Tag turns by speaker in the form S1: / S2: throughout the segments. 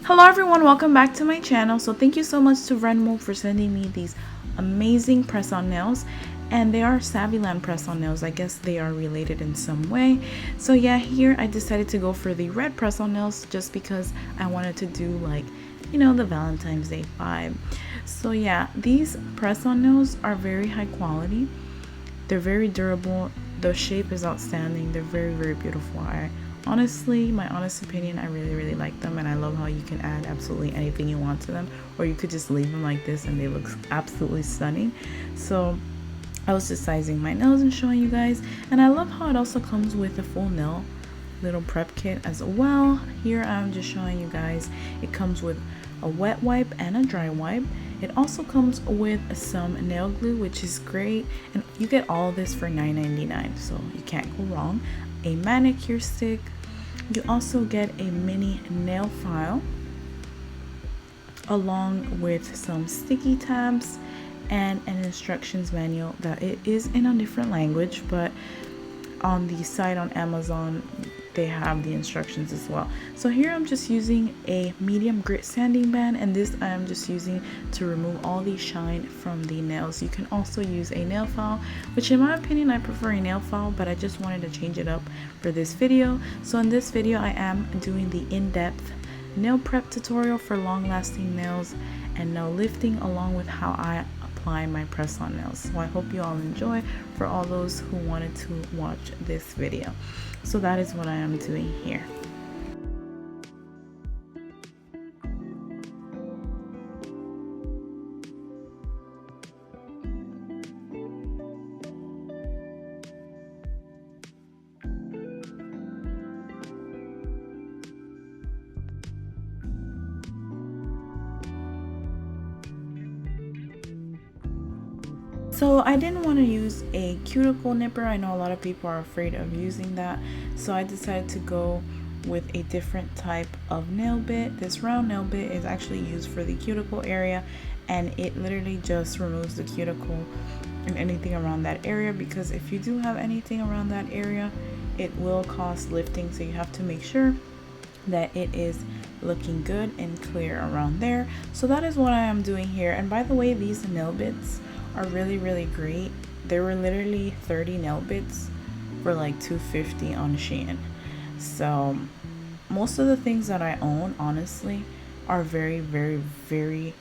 S1: Hello everyone, welcome back to my channel. So thank you so much to Renmo for sending me these amazing press-on nails, and they are Savvyland press-on nails. I guess they are related in some way. So yeah, here I decided to go for the red press-on nails just because I wanted to do like, the Valentine's Day vibe. So yeah, these press-on nails are very high quality. They're very durable. The shape is outstanding. They're very, very beautiful. Honestly, my honest opinion, I really like them, and I love how you can add absolutely anything you want to them, or you could just leave them like this and they look absolutely stunning. So I was just sizing my nails and showing you guys, and I love how it also comes with a full nail little prep kit as well. Here I'm just showing you guys it comes with a wet wipe and a dry wipe. It also comes with some nail glue, which is great, and you get all this for $9.99, so you can't go wrong. A manicure stick. You also get a mini nail file along with some sticky tabs and an instructions manual that it is in a different language, but on the site on Amazon they have the instructions as well. So here I'm just using a medium grit sanding band, and this I am just using to remove all the shine from the nails. You can also use a nail file, which in my opinion I prefer a nail file, but I just wanted to change it up for this video. So in this video I am doing the in-depth nail prep tutorial for long-lasting nails and nail lifting, along with how I apply my press-on nails. So I hope you all enjoy, for all those who wanted to watch this video. So that is what I am doing here. So I didn't want to use a cuticle nipper. I know a lot of people are afraid of using that, so I decided to go with a different type of nail bit. This round nail bit is actually used for the cuticle area, and it literally just removes the cuticle and anything around that area, because if you do have anything around that area, it will cause lifting, so you have to make sure that it is looking good and clear around there. So that is what I am doing here. And by the way, these nail bits are really great. There were literally 30 nail bits for like $2.50 on Shein. So most of the things that I own, honestly, are very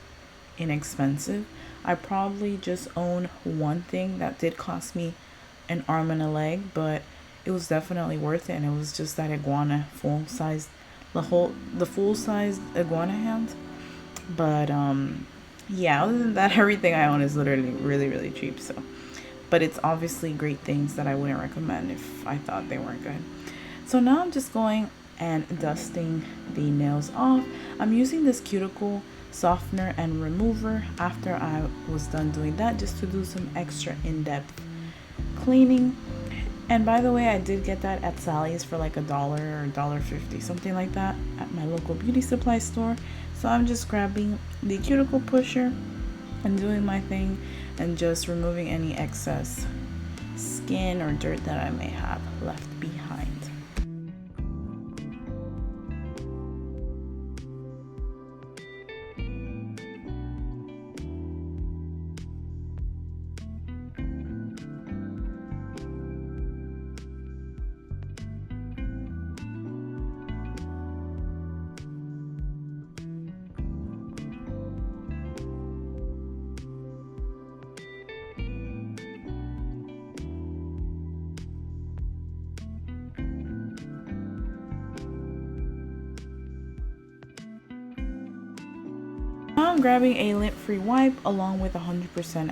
S1: inexpensive. I probably just own one thing that did cost me an arm and a leg, but it was definitely worth it, and it was just that iguana full size, the full size iguana hand. But yeah, other than that, everything I own is literally really cheap. So, but it's obviously great things that I wouldn't recommend if I thought they weren't good. So now I'm just going and dusting the nails off. I'm using this cuticle softener and remover after I was done doing that, just to do some extra in-depth cleaning. And by the way, I did get that at Sally's for like $1 or $1.50, something like that, at my local beauty supply store. So I'm just grabbing the cuticle pusher and doing my thing and just removing any excess skin or dirt that I may have left behind. Now I'm grabbing a lint-free wipe along with 100%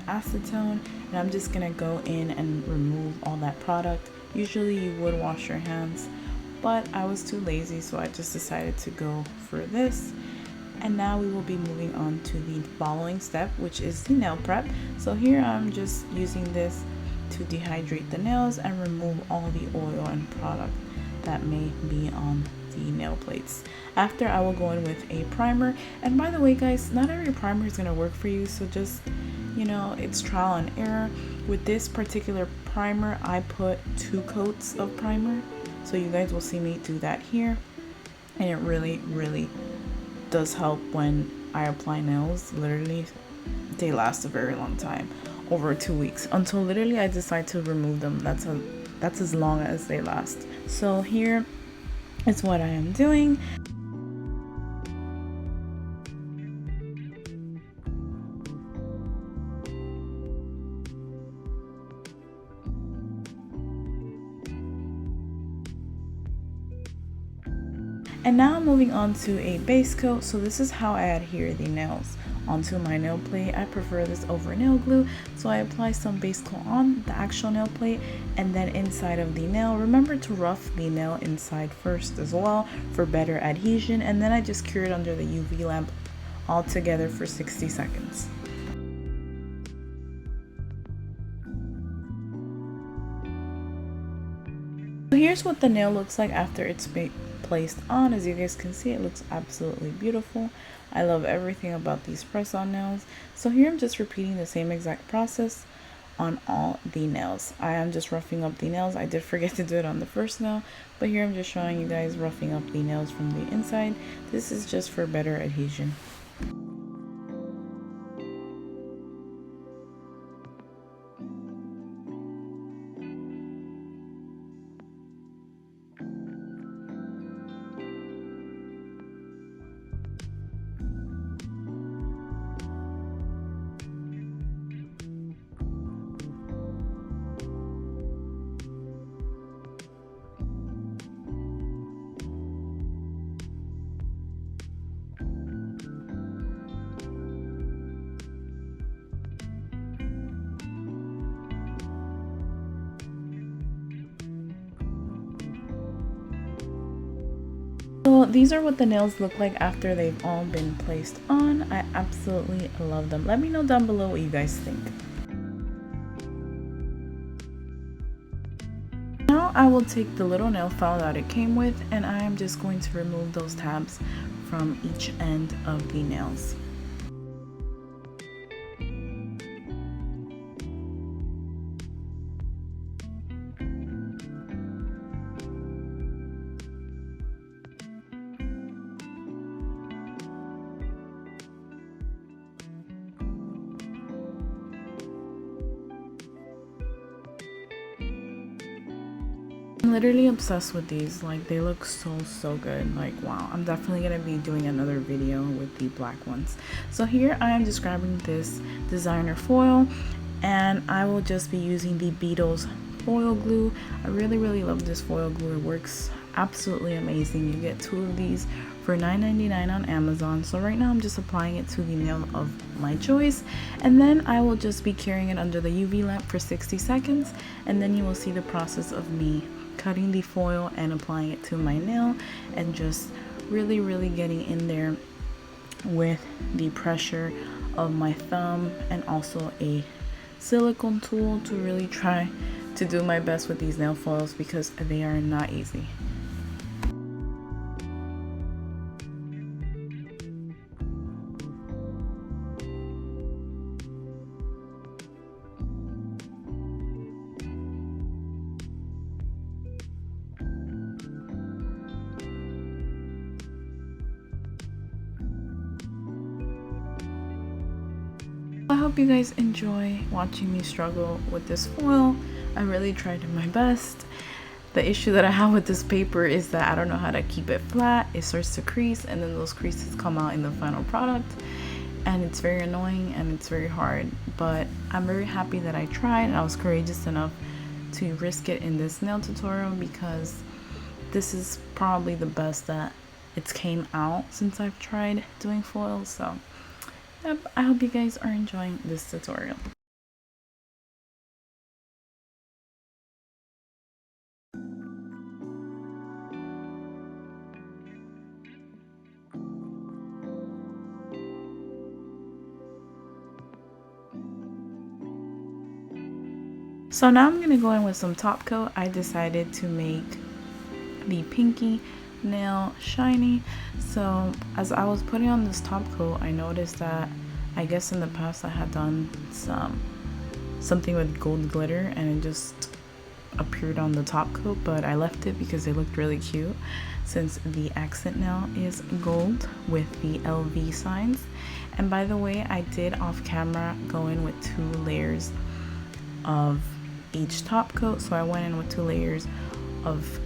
S1: acetone, and I'm just gonna go in and remove all that product. Usually you would wash your hands, but I was too lazy, so I just decided to go for this. And now we will be moving on to the following step, which is the nail prep. So here I'm just using this to dehydrate the nails and remove all the oil and product that may be on the nail plates. After, I will go in with a primer. And by the way guys, not every primer is going to work for you, so just, it's trial and error. With this particular primer, I put 2 coats of primer, so you guys will see me do that here, and it really does help when I apply nails. Literally, they last a very long time, over 2 weeks, until literally I decide to remove them. That's as long as they last. So here is what I am doing. And now moving on to a base coat. So this is how I adhere the nails onto my nail plate. I prefer this over nail glue. So I apply some base coat on the actual nail plate and then inside of the nail. Remember to rough the nail inside first as well for better adhesion. And then I just cure it under the UV lamp all together for 60 seconds. So here's what the nail looks like after it's been placed on. As you guys can see, it looks absolutely beautiful. I love everything about these press-on nails. So here I'm just repeating the same exact process on all the nails. I am just roughing up the nails. I did forget to do it on the first nail, but here I'm just showing you guys roughing up the nails from the inside. This is just for better adhesion. So these are what the nails look like after they've all been placed on. I absolutely love them. Let me know down below what you guys think. Now I will take the little nail file that it came with and I am just going to remove those tabs from each end of the nails. I'm literally obsessed with these. Like, they look so good. Like, wow, I'm definitely gonna be doing another video with the black ones. So here I am just grabbing this designer foil and I will just be using the Beetles foil glue. I really love this foil glue. It works absolutely amazing. You get 2 of these for $9.99 on Amazon. So right now I'm just applying it to the nail of my choice, and then I will just be curing it under the UV lamp for 60 seconds, and then you will see the process of me cutting the foil and applying it to my nail and just really getting in there with the pressure of my thumb and also a silicone tool to really try to do my best with these nail foils because they are not easy. I hope you guys enjoy watching me struggle with this foil. I really tried my best. The issue that I have with this paper is that I don't know how to keep it flat. It starts to crease and then those creases come out in the final product, and it's very annoying and it's very hard, but I'm very happy that I tried and I was courageous enough to risk it in this nail tutorial because this is probably the best that it's came out since I've tried doing foils. So yep, I hope you guys are enjoying this tutorial. So now I'm gonna go in with some top coat. I decided to make the pinky nail shiny. So as I was putting on this top coat, I noticed that I guess in the past I had done something with gold glitter and it just appeared on the top coat, but I left it because it looked really cute since the accent nail is gold with the LV signs. And by the way, I did off camera go in with 2 layers of each top coat. So I went in with 2 layers of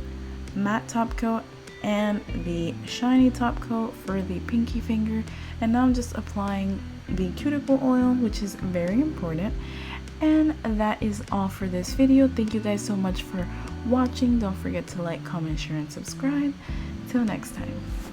S1: matte top coat and the shiny top coat for the pinky finger, and now I'm just applying the cuticle oil, which is very important. And that is all for this video. Thank you guys so much for watching. Don't forget to like, comment, share, and subscribe. Till next time.